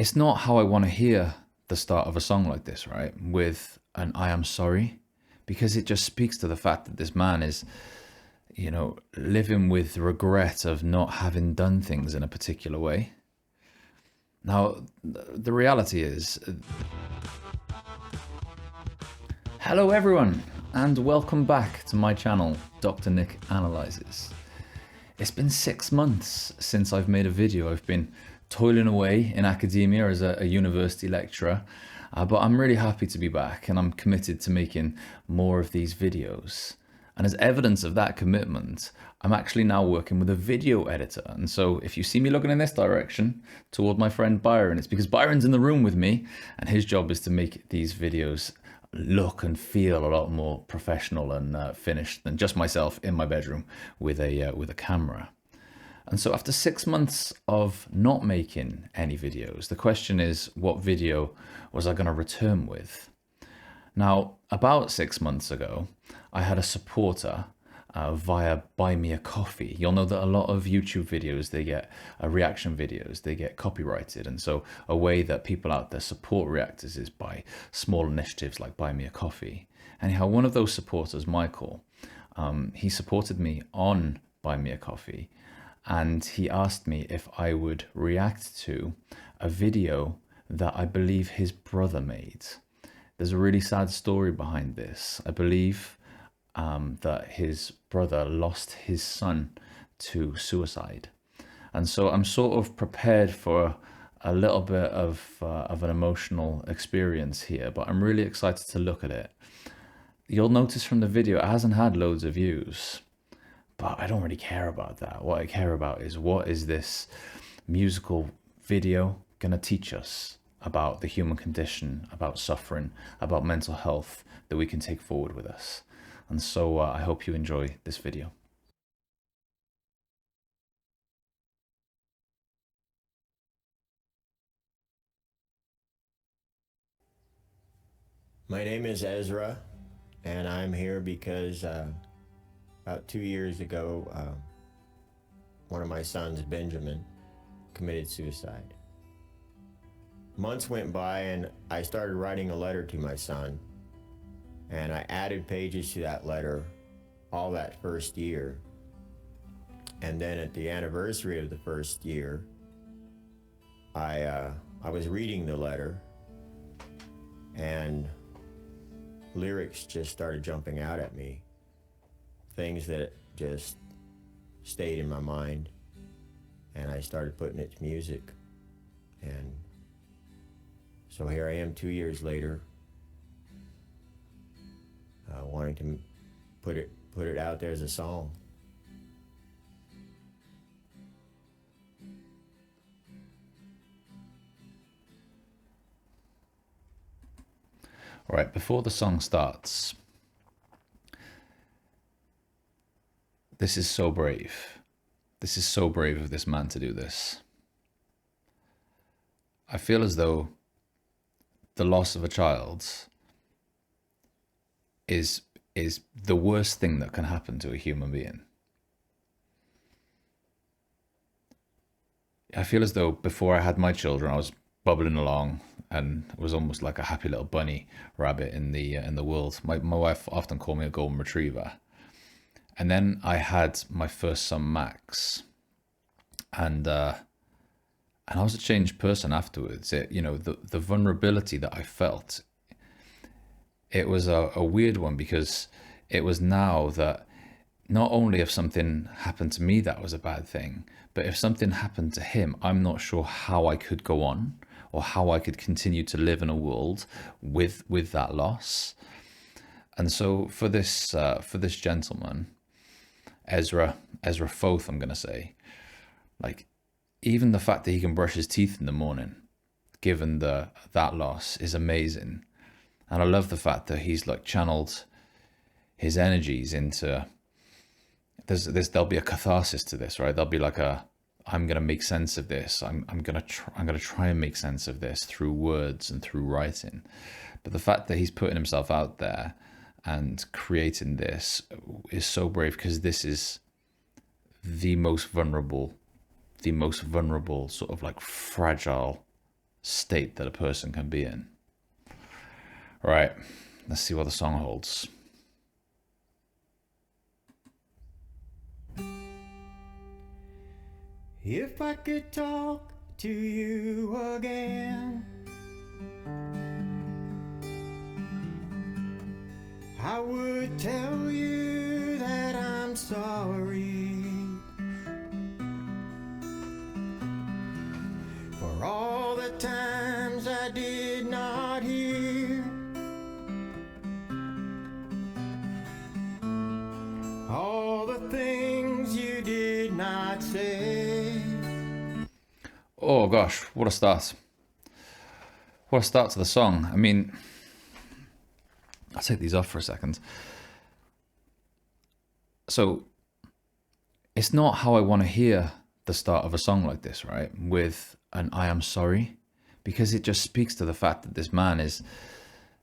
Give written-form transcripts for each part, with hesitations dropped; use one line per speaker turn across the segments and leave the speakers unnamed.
it's not how I want to hear the start of a song like this, right? With an I am sorry, because it just speaks to the fact that this man is, living with regret of not having done things in a particular way. Now, the reality is, hello everyone, and welcome back to my channel, Dr. Nick Analyzes. It's been 6 months since I've made a video. I've been toiling away in academia as a university lecturer, but I'm really happy to be back, and I'm committed to making more of these videos. And as evidence of that commitment, I'm actually now working with a video editor. And so if you see me looking in this direction toward my friend Byron, it's because Byron's in the room with me, and his job is to make these videos look and feel a lot more professional and finished than just myself in my bedroom with a camera. And so after 6 months of not making any videos, the question is, what video was I going to return with? Now, about 6 months ago, I had a supporter via Buy Me a Coffee. You'll know that a lot of YouTube videos, they get reaction videos, they get copyrighted. And so a way that people out there support reactors is by small initiatives like Buy Me a Coffee. Anyhow, one of those supporters, Michael, he supported me on Buy Me a Coffee. And he asked me if I would react to a video that I believe his brother made. There's a really sad story behind this. I believe that his brother lost his son to suicide. And so I'm sort of prepared for a little bit of an emotional experience here, but I'm really excited to look at it. You'll notice from the video, it hasn't had loads of views, but I don't really care about that. What I care about is, what is this musical video gonna teach us about the human condition, about suffering, about mental health that we can take forward with us. And so I hope you enjoy this video.
My name is Ezra, and I'm here because about 2 years ago, one of my sons, Benjamin, committed suicide. Months went by and I started writing a letter to my son, and I added pages to that letter all that first year. And then at the anniversary of the first year, I was reading the letter, and lyrics just started jumping out at me. Things that just stayed in my mind, and I started putting it to music. And so here I am 2 years later, wanting to put it out there as a song.
All right, before the song starts, this is so brave. This is so brave of this man to do this. I feel as though the loss of a child is the worst thing that can happen to a human being. I feel as though before I had my children, I was bubbling along and was almost like a happy little bunny rabbit in the world. My wife often called me a golden retriever. And then I had my first son, Max, and I was a changed person afterwards. The vulnerability that I felt, it was a weird one, because it was now that not only if something happened to me that was a bad thing, but if something happened to him, I'm not sure how I could go on or how I could continue to live in a world with that loss. And so for this gentleman, Ezra Fauth, I'm gonna say, like, even the fact that he can brush his teeth in the morning, given that loss, is amazing. And I love the fact that he's like channeled his energies into there'll be a catharsis to this, right? There'll be like I'm gonna make sense of this. I'm gonna try and make sense of this through words and through writing. But the fact that he's putting himself out there and creating this is so brave, because this is the most vulnerable sort of like fragile state that a person can be in. Right, let's see what the song holds.
If I could talk to you again, I would tell you that I'm sorry for all the times I did not hear, all the things you did not say.
Oh gosh, what a start. What a start to the song. I mean, I'll take these off for a second. So, it's not how I want to hear the start of a song like this, right? With an I am sorry, because it just speaks to the fact that this man is,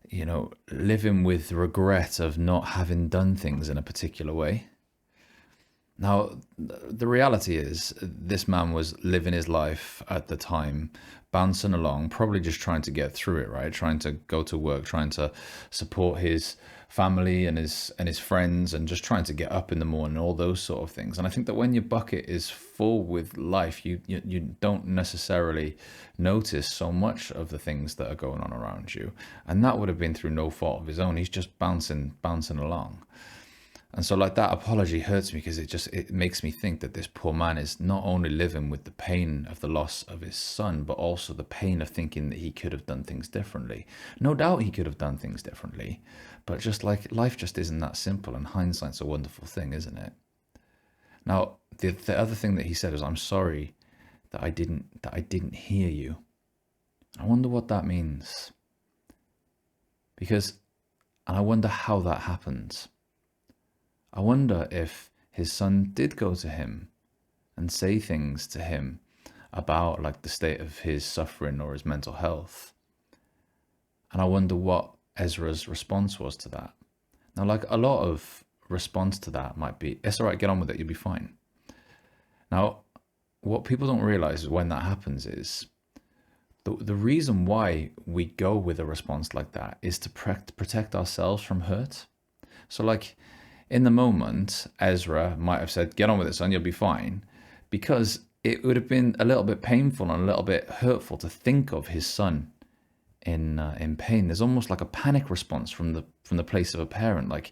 you know, living with regret of not having done things in a particular way. Now, the reality is this man was living his life at the time, bouncing along, probably just trying to get through it, right? Trying to go to work, trying to support his family and his friends, and just trying to get up in the morning, all those sort of things. And I think that when your bucket is full with life, you don't necessarily notice so much of the things that are going on around you. And that would have been through no fault of his own. He's just bouncing along. And so like that apology hurts me because it makes me think that this poor man is not only living with the pain of the loss of his son, but also the pain of thinking that he could have done things differently. No doubt he could have done things differently, but just like life just isn't that simple, and hindsight's a wonderful thing, isn't it? Now, the other thing that he said is, I'm sorry that I didn't hear you. I wonder what that means. And I wonder how that happens. I wonder if his son did go to him and say things to him about like the state of his suffering or his mental health. And I wonder what Ezra's response was to that. Now, like a lot of response to that might be, it's all right, get on with it, you'll be fine. Now, what people don't realize when that happens is the reason why we go with a response like that is to protect ourselves from hurt. So like, in the moment, Ezra might have said, get on with it, son, you'll be fine. Because it would have been a little bit painful and a little bit hurtful to think of his son in pain. There's almost like a panic response from the place of a parent. Like,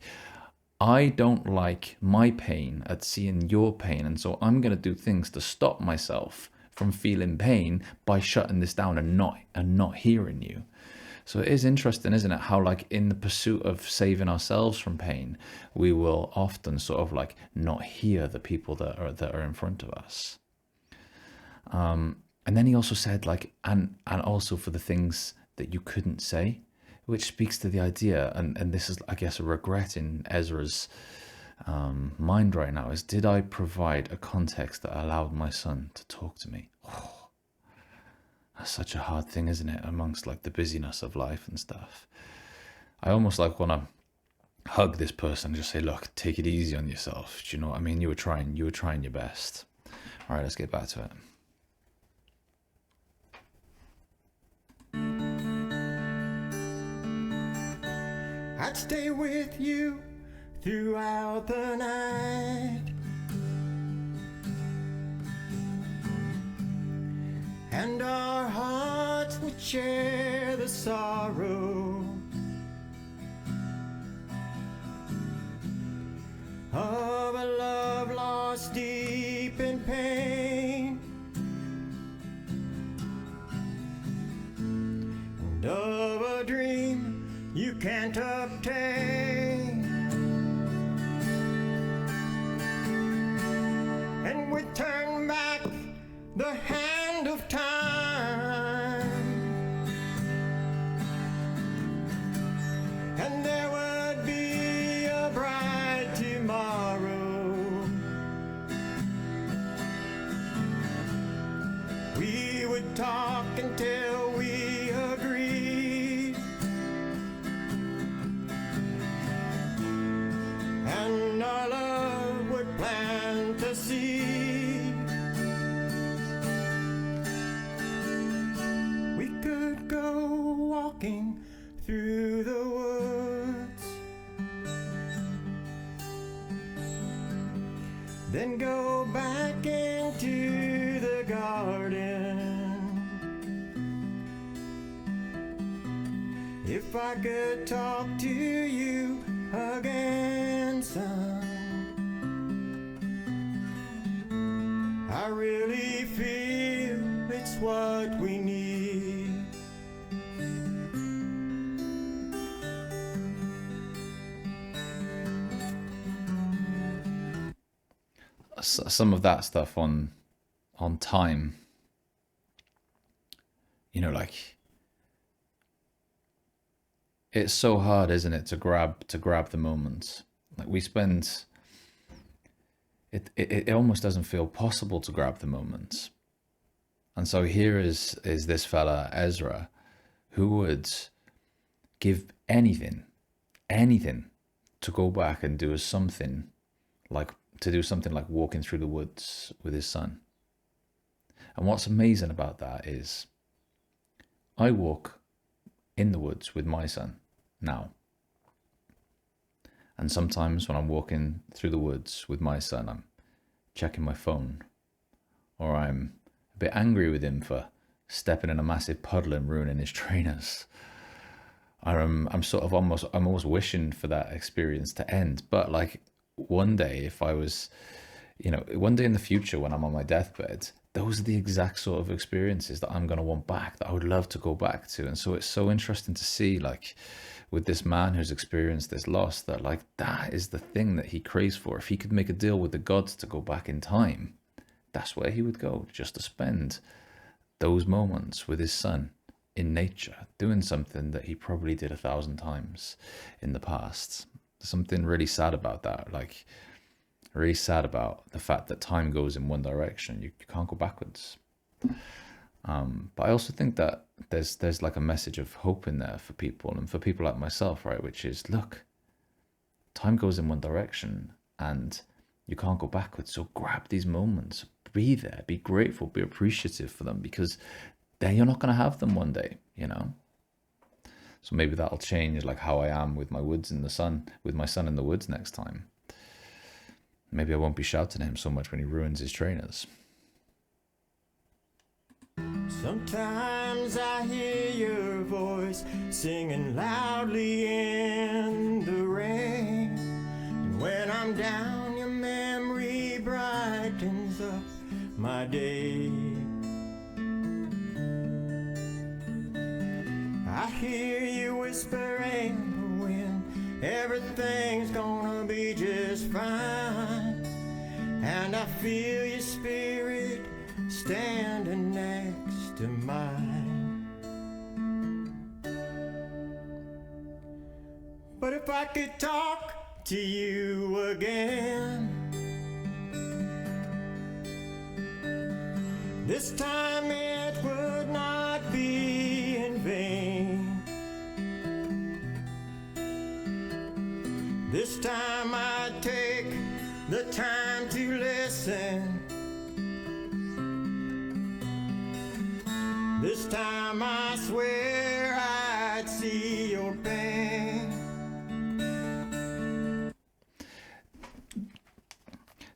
I don't like my pain at seeing your pain. And so I'm going to do things to stop myself from feeling pain by shutting this down and not hearing you. So it is interesting, isn't it, how like in the pursuit of saving ourselves from pain, we will often sort of like not hear the people that are in front of us. And then he also said like, and also for the things that you couldn't say, which speaks to the idea, and this is, I guess, a regret in Ezra's mind right now, is did I provide a context that allowed my son to talk to me? Oh. That's such a hard thing, isn't it, amongst like the busyness of life and stuff. I almost like want to hug this person and just say, look, take it easy on yourself. Do you know what I mean? You were trying your best. All right, let's get back to it.
I'd stay with you throughout the night, and our hearts would share the sorrow of a love lost deep in pain, and of a dream you can't obtain. And we turn back the hand of time, and there would be a bright tomorrow. We would talk until we agreed, and our love would plant a seed. We could walking through the woods. Then go back into the garden. If I could talk to you again, son, I really feel it's what we need.
Some of that stuff on time, you know, like, it's so hard, isn't it, to grab the moment. Like, we spend it almost doesn't feel possible to grab the moment. And so here is this fella Ezra, who would give anything to go back and do something like walking through the woods with his son. And what's amazing about that is I walk in the woods with my son now. And sometimes when I'm walking through the woods with my son, I'm checking my phone, or I'm a bit angry with him for stepping in a massive puddle and ruining his trainers. I'm almost wishing for that experience to end. But like, one day, if I was, one day in the future when I'm on my deathbed, those are the exact sort of experiences that I'm going to want back, that I would love to go back to. And so it's so interesting to see, like, with this man who's experienced this loss, that like, that is the thing that he craves for. If he could make a deal with the gods to go back in time, that's where he would go, just to spend those moments with his son in nature, doing something that he probably did 1,000 times in the past. Something really sad about that, like, really sad about the fact that time goes in one direction. You can't go backwards. But I also think that there's like a message of hope in there for people, and for people like myself, right? Which is, look, time goes in one direction and you can't go backwards. So grab these moments, be there, be grateful, be appreciative for them, because then you're not going to have them one day, So maybe that'll change, like, how I am with my son in the woods next time. Maybe I won't be shouting at him so much when he ruins his trainers.
Sometimes I hear your voice singing loudly in the rain. And when I'm down, your memory brightens up my day. I hear you whispering the wind, everything's gonna be just fine. And I feel your spirit standing next to mine. But if I could talk to you again, this time it would not be in vain. This time I'd take the time to listen. This time I swear I'd see your pain.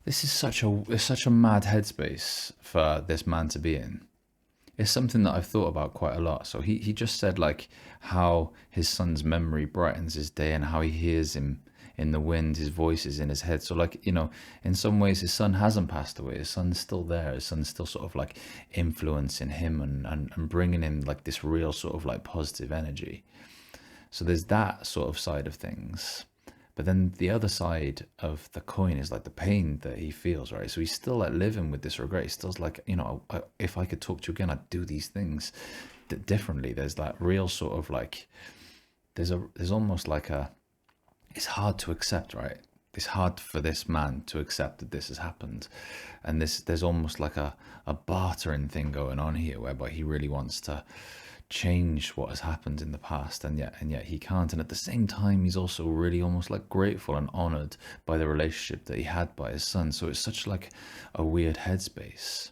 This is such a mad headspace for this man to be in. It's something that I've thought about quite a lot. So he just said, like, how his son's memory brightens his day and how he hears him in the wind, his voice is in his head. So, like, in some ways his son hasn't passed away. His son's still there. His son's still sort of like influencing him and bringing him like this real sort of like positive energy. So there's that sort of side of things. But then the other side of the coin is like the pain that he feels, right? So he's still like living with this regret. He's still like, if I could talk to you again, I'd do these things differently. There's that real sort of like, there's almost like it's hard to accept, right? It's hard for this man to accept that this has happened. And there's almost like a bartering thing going on here, whereby he really wants to change what has happened in the past, and yet he can't. And at the same time, he's also really almost like grateful and honored by the relationship that he had by his son. So it's such like a weird headspace.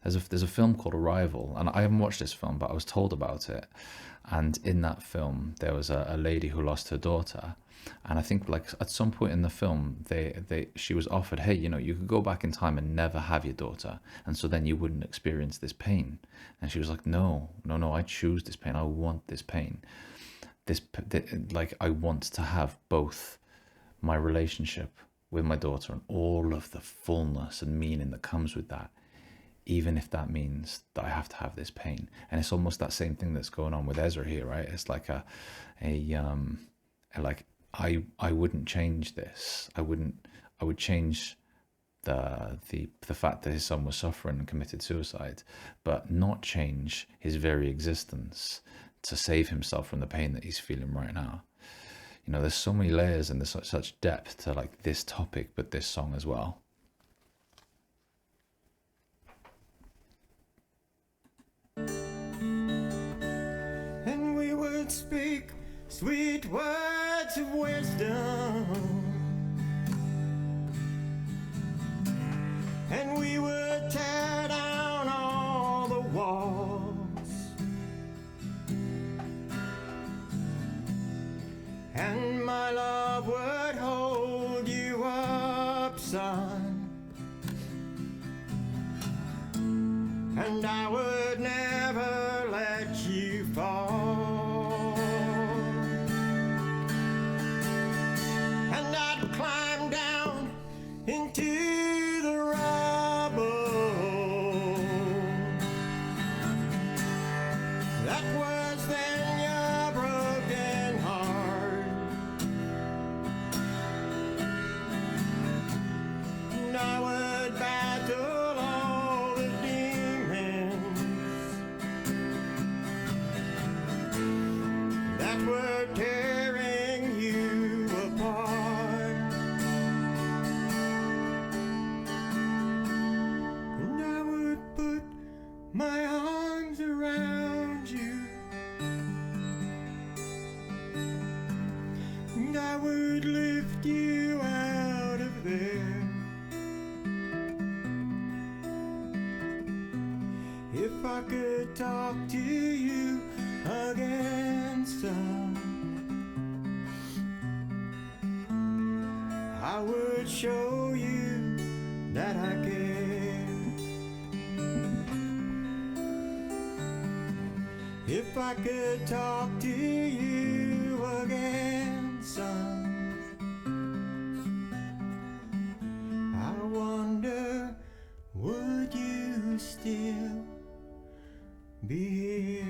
there's a film called Arrival, and I haven't watched this film, but I was told about it. And in that film, there was a lady who lost her daughter, and I think like at some point in the film, she was offered, hey, you know, you could go back in time and never have your daughter, and so then you wouldn't experience this pain. And she was like, no, no, no, I choose this pain. I want this pain. Like I want to have both my relationship with my daughter and all of the fullness and meaning that comes with that, even if that means that I have to have this pain. And it's almost that same thing that's going on with Ezra here, right? It's like like I wouldn't change this. I would change the fact that his son was suffering and committed suicide, but not change his very existence to save himself from the pain that he's feeling right now. You know, there's so many layers and there's such depth to like this topic, but this song as well.
And we would speak sweet words of wisdom, and we would tear down all the walls, and my love would hold you up, son, and I would never let you fall. And I'd climb down into the rubble that was then your broken heart, and I would battle all the demons that were tearing you apart, and I would put my arms around you, and I would lift you out of there. If I could talk to you again, son, I would show you that I care. If I could talk to you again, son, I wonder, would you still be here?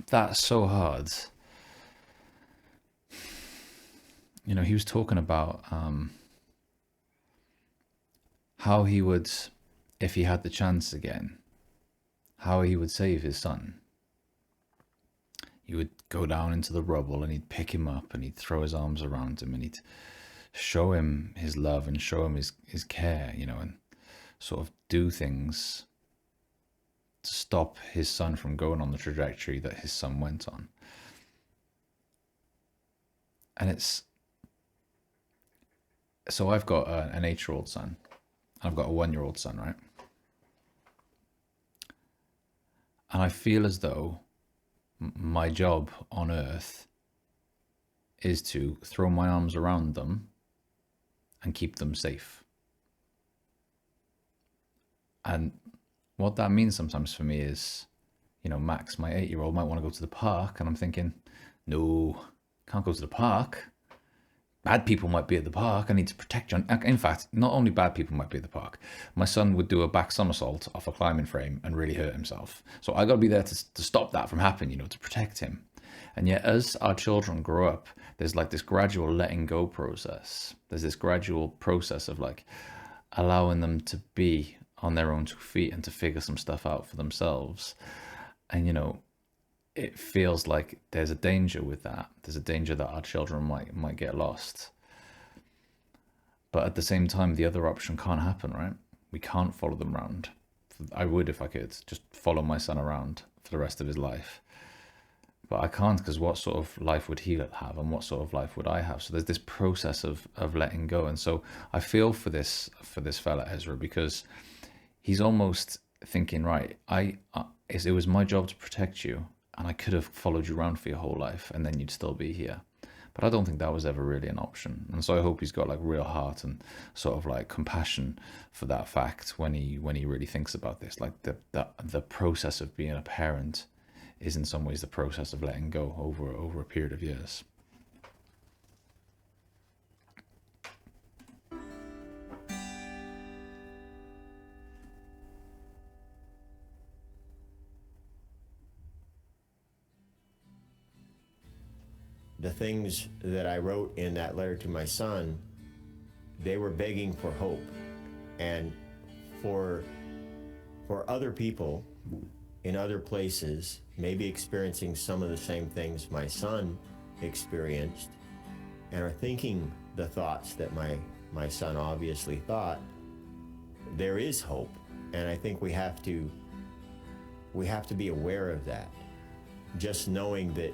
That's so hard. You know, he was talking about how he would, if he had the chance again, how he would save his son. He would go down into the rubble and he'd pick him up and he'd throw his arms around him and he'd show him his love and show him his care, you know, and sort of do things to stop his son from going on the trajectory that his son went on. And it's, so I've got an 8-year-old son. I've got a 1-year-old son, right? And I feel as though my job on earth is to throw my arms around them and keep them safe. And what that means sometimes for me is, you know, Max, my 8-year-old, might want to go to the park, and I'm thinking, no, can't go to the park. Bad people might be at the park. I need to protect you. In fact, not only bad people might be at the park. My son would do a back somersault off a climbing frame and really hurt himself. So I got to be there to stop that from happening, you know, to protect him. And yet as our children grow up, there's like this gradual letting go process. There's this gradual process of like allowing them to be on their own 2 feet and to figure some stuff out for themselves. And, you know, it feels like there's a danger with that. There's a danger that our children might get lost. But at the same time, the other option can't happen, right? We can't follow them around. I would if I could, just follow my son around for the rest of his life. but I can't, because what sort of life would he have, and what sort of life would I have? So there's this process of letting go. And so I feel for this fella Ezra, because he's almost thinking, right, it was my job to protect you, and I could have followed you around for your whole life, and then you'd still be here. But I don't think that was ever really an option. And so I hope he's got like real heart and sort of like compassion for that fact when he really thinks about this. Like the process of being a parent is in some ways the process of letting go over a period of years.
The things that I wrote in that letter to my son, they were begging for hope. And for other people in other places, maybe experiencing some of the same things my son experienced, and are thinking the thoughts that my son obviously thought, there is hope. And I think we have to be aware of that. Just knowing that,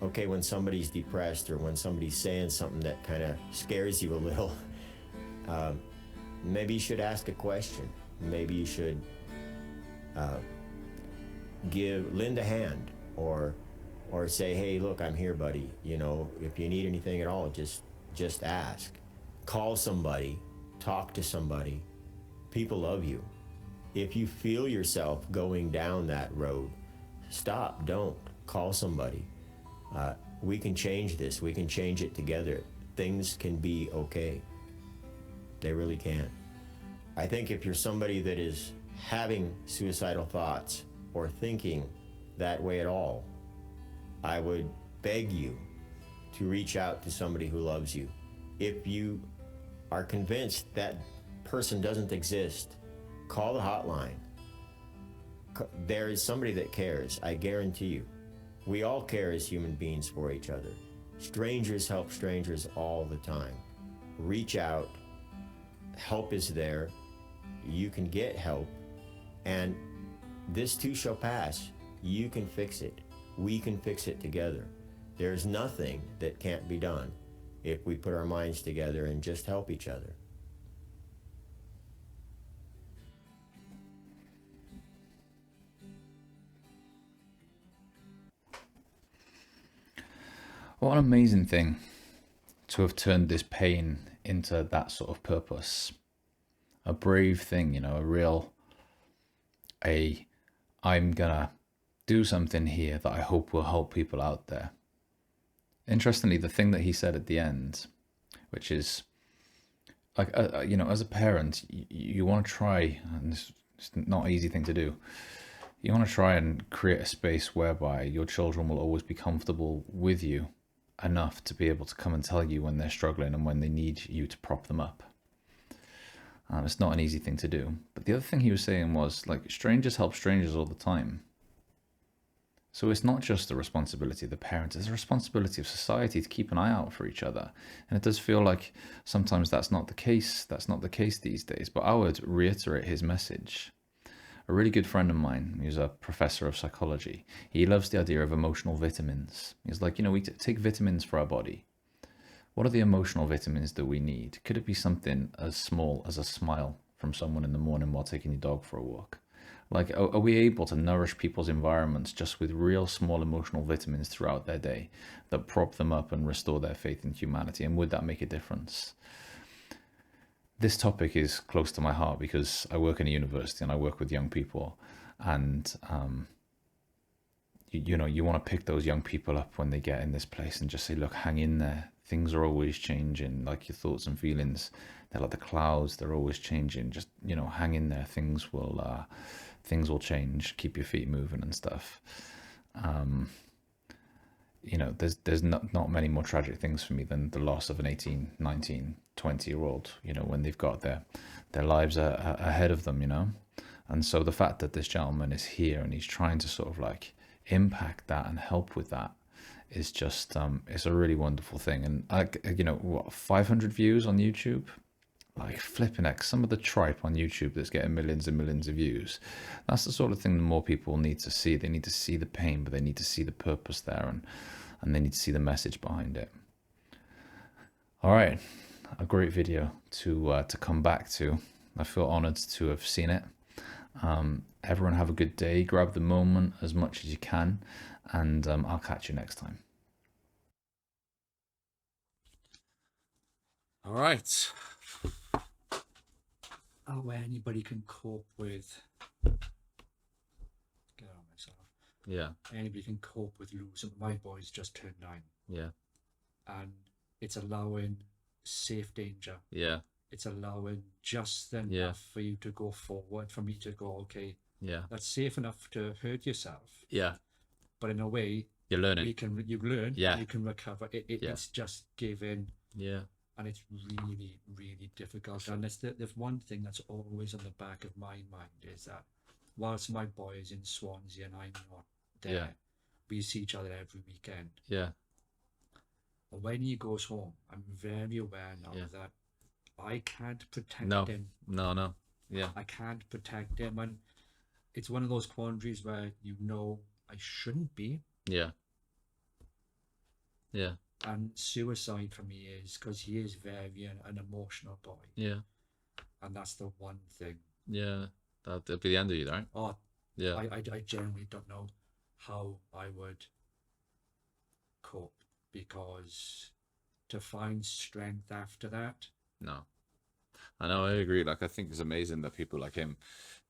okay, when somebody's depressed or when somebody's saying something that kind of scares you a little, maybe you should ask a question. Maybe you should lend a hand, or say, hey, look, I'm here, buddy. You know, if you need anything at all, just ask. Call somebody, talk to somebody. People love you. If you feel yourself going down that road, stop, don't. Call somebody. We can change this. We can change it together. Things can be okay. They really can. I think if you're somebody that is having suicidal thoughts or thinking that way at all, I would beg you to reach out to somebody who loves you. If you are convinced that person doesn't exist, call the hotline. There is somebody that cares, I guarantee you. We all care as human beings for each other. Strangers help strangers all the time. Reach out. Help is there. You can get help. And this too shall pass. You can fix it. We can fix it together. There's nothing that can't be done if we put our minds together and just help each other.
What an amazing thing to have turned this pain into that sort of purpose. A brave thing, you know, I'm gonna do something here that I hope will help people out there. Interestingly, the thing that he said at the end, which is like, you know, as a parent, you want to try, and it's not an easy thing to do. You want to try and create a space whereby your children will always be comfortable with you enough to be able to come and tell you when they're struggling and when they need you to prop them up. It's not an easy thing to do. But the other thing he was saying was, like, strangers help strangers all the time. So it's not just the responsibility of the parent, it's a responsibility of society to keep an eye out for each other. And it does feel like sometimes that's not the case. That's not the case these days. But I would reiterate his message. A really good friend of mine, who's a professor of psychology, he loves the idea of emotional vitamins. He's like, you know, we take vitamins for our body. What are the emotional vitamins that we need? Could it be something as small as a smile from someone in the morning while taking your dog for a walk? Like, are we able to nourish people's environments just with real small emotional vitamins throughout their day that prop them up and restore their faith in humanity? And would that make a difference? This topic is close to my heart because I work in a university and I work with young people, and you know, you want to pick those young people up when they get in this place and just say, look, hang in there. Things are always changing. Like, your thoughts and feelings, they're like the clouds, they're always changing. Just, you know, hang in there. Things will change. Keep your feet moving and stuff. You know, there's not many more tragic things for me than the loss of an 18, 19, 20-year-old, you know, when they've got their lives ahead of them, you know. And so the fact that this gentleman is here and he's trying to sort of like impact that and help with that is just, it's a really wonderful thing. And, you know, what, 500 views on YouTube? like flipping X, some of the tripe on YouTube that's getting millions and millions of views. That's the sort of thing that more people need to see. They need to see the pain, but they need to see the purpose there, and they need to see the message behind it. All right, a great video to come back to. I feel honored to have seen it. Everyone have a good day. Grab the moment as much as you can, and I'll catch you next time. All right.
How anybody can cope with, get on myself.
Yeah.
Anybody can cope with losing. My boy's just turned 9.
Yeah.
And it's allowing safe danger.
Yeah.
It's allowing just enough for you to go forward, for me to go, okay,
yeah,
that's safe enough to hurt yourself.
Yeah.
But in a way,
you're learning.
You learn.
Yeah.
You can recover. It's just giving.
Yeah.
And it's really, really difficult. And there's one thing that's always on the back of my mind is that whilst my boy is in Swansea and I'm not there, we see each other every weekend.
Yeah.
And when he goes home, I'm very aware now that I can't protect him.
No. Yeah.
I can't protect him. And it's one of those quandaries where I shouldn't be.
Yeah. Yeah.
And suicide for me is because he is very an emotional boy.
Yeah.
And that's the one thing.
Yeah. That'll be the end of you, right?
Oh,
yeah.
I generally don't know how I would cope, because to find strength after that.
No. I know, I agree. Like, I think it's amazing that people like him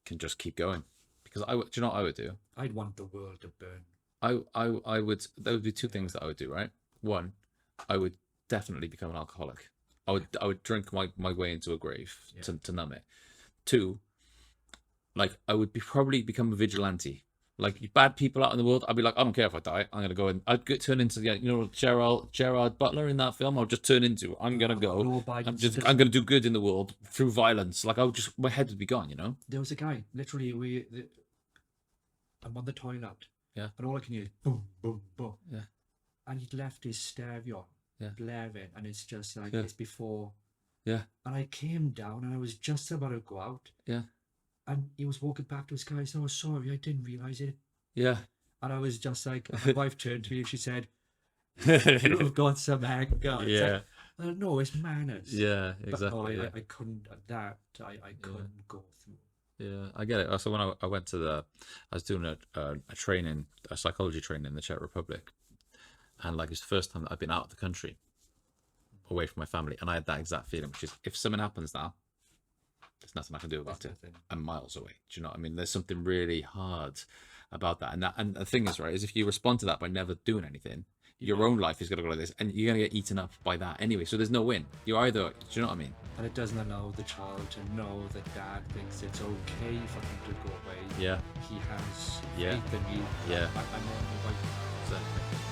can just keep going. Because do you know what I would do?
I'd want the world to burn.
I would, there would be two things that I would do, right? One, I would definitely become an alcoholic. I would drink my way into a grave to numb it. Two, like, I would probably become a vigilante. Like, bad people out in the world, I'd be like, I don't care if I die. I'm gonna go and I'd turn into Gerard Butler in that film. I'll just turn into. I'm gonna go. I'm gonna do good in the world through violence. Like, my head would be gone. You know.
There was a guy. Literally, I'm on the toilet.
Yeah.
And all I can hear is boom, boom, boom.
Yeah.
And he'd left his stereo blaring, and it's just like it's before.
Yeah.
And I came down, and I was just about to go out.
Yeah.
And he was walking back to his car. He said, "Oh, sorry, I didn't realize it."
Yeah.
And I was just like, my wife turned to me and she said, "You've got some anger."
Yeah.
Like, no, it's manners.
Yeah, exactly.
But I couldn't. I couldn't go through.
Yeah, I get it. So when I went to I was doing a training, a psychology training in the Czech Republic, and like it's the first time that I've been out of the country, away from my family, and I had that exact feeling, which is if something happens now, there's nothing I can do about it. I'm miles away. Do you know what I mean? There's something really hard about that, and the thing is, right, is if you respond to that by never doing anything, your own life is going to go like this, and you're going to get eaten up by that anyway. So there's no win. You're either, do you know what I mean?
And it doesn't allow the child to know that dad thinks it's okay for him to go away.
Yeah.
He has faith in me.
Yeah.
I'm on the right.
Exactly.